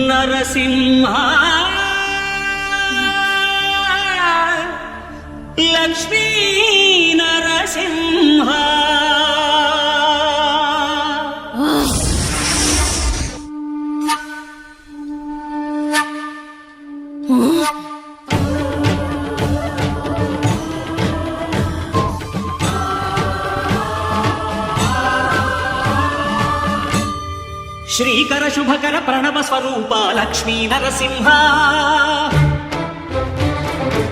నరసింహ లక్ష్మీ నరసింహ శ్రీకర శుభకర ప్రణవ స్వరూప లక్ష్మీ నరసింహ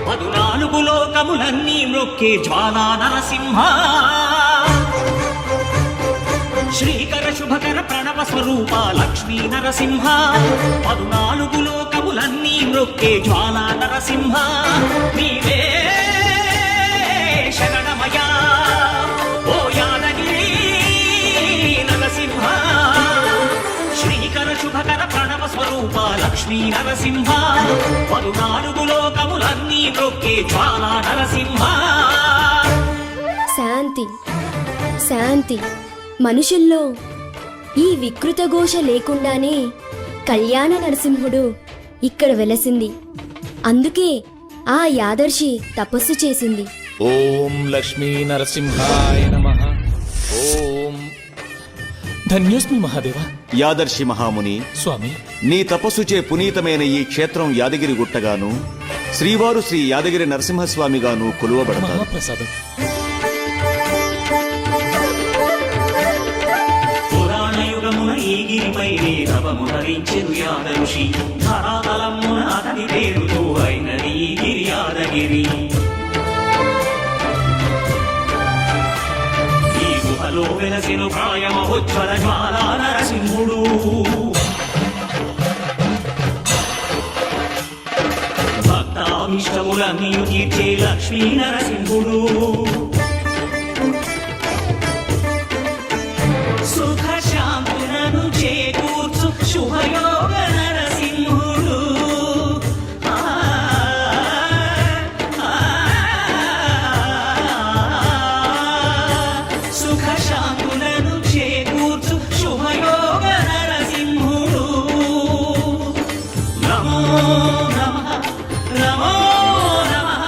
14 లోకములన్నీ మ్రొక్కే జ్వాలా నరసింహ శ్రీకర శుభకర ప్రణవ స్వరూప లక్ష్మీ నరసింహ 14 లోకములన్నీ మ్రొక్కే జ్వాలా నరసింహ నీవే శరణమయా ఓ యాదగిరి నరసింహ శ్రీకర శుభకర ప్రణవ స్వరూప లక్ష్మీ నరసింహ 14 లోకములన్నీ మ్రొక్కే జ్వాలా నరసింహ. శాంతి శాంతి. మనుషుల్లో ఈ వికృత ఘోష లేకుండానే కళ్యాణ నరసింహుడు ఇక్కడ వెలసింది. అందుకే ఆ యాదర్శి తపస్సు చేసింది. ఓం లక్ష్మీ నరసింహాయ నమః. ఓం ధన్యోస్మి మహాదేవ. యాదర్శి మహాముని స్వామి, నీ తపస్సుచే పునీతమైన ఈ క్షేత్రం యాదగిరి గుట్టగాను శ్రీవారు శ్రీ యాదగిరి నరసింహస్వామిగాను కొలువబడతారు. మహాప్రసాదం. పురాణయుగమున ఈ గిరిపై తపము ధరించెను యాదఋషి ధరాతలమున అతని పేరుతో అయినది ఈ గిరి యాదగిరి. ఈ గుహలో వెలసెను ప్రాయమహోజ్వల జ్వాలా నరసింహుడు. భక్తాభిష్టములన్నీ తీర్చే లక్ష్మీ నరసింహుడు. సుఖ శాంతులను చేకూర్చు శుభయోగ నరసింహుడు. సుఖ శాంతులను చేకూర్చు శుభయోగ నరసింహుడు. నమో నమః నమో నమః.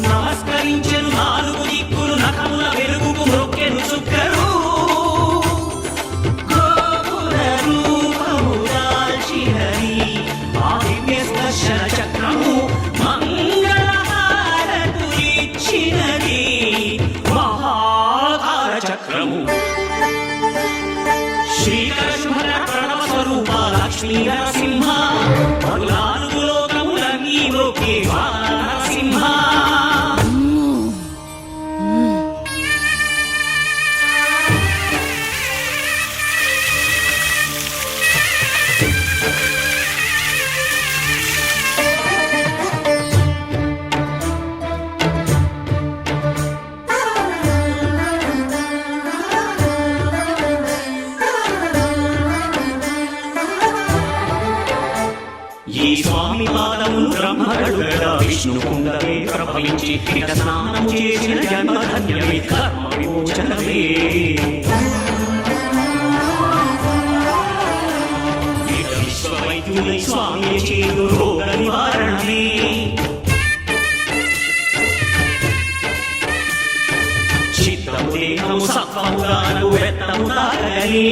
నమస్కరించెను 4 దిక్కులు నఖముల వెలుగుకు మ్రొక్కెను చుక్కరు. చక్రము మంగళహారతులిచ్చినది మహాధార చక్రము. శ్రీకర శుభకర ప్రణవ స్వరూప లక్ష్మీ నరసింహ 14 లోకములన్నీ మ్రొక్కే జ్వాలా నరసింహ. ఈ స్వామి పాదములు బ్రహ్మగడుగడ విష్ణు కుండమే ప్రభవించి ఇట స్నానము చేసిన జన్మధన్యమే కర్మ విమోచనమే. ఇట విశ్వవైద్యులై స్వామి చేదు రోగ నివారణమే. చిత్తము దేహము సత్వముగాను వెత్తము తాగలే.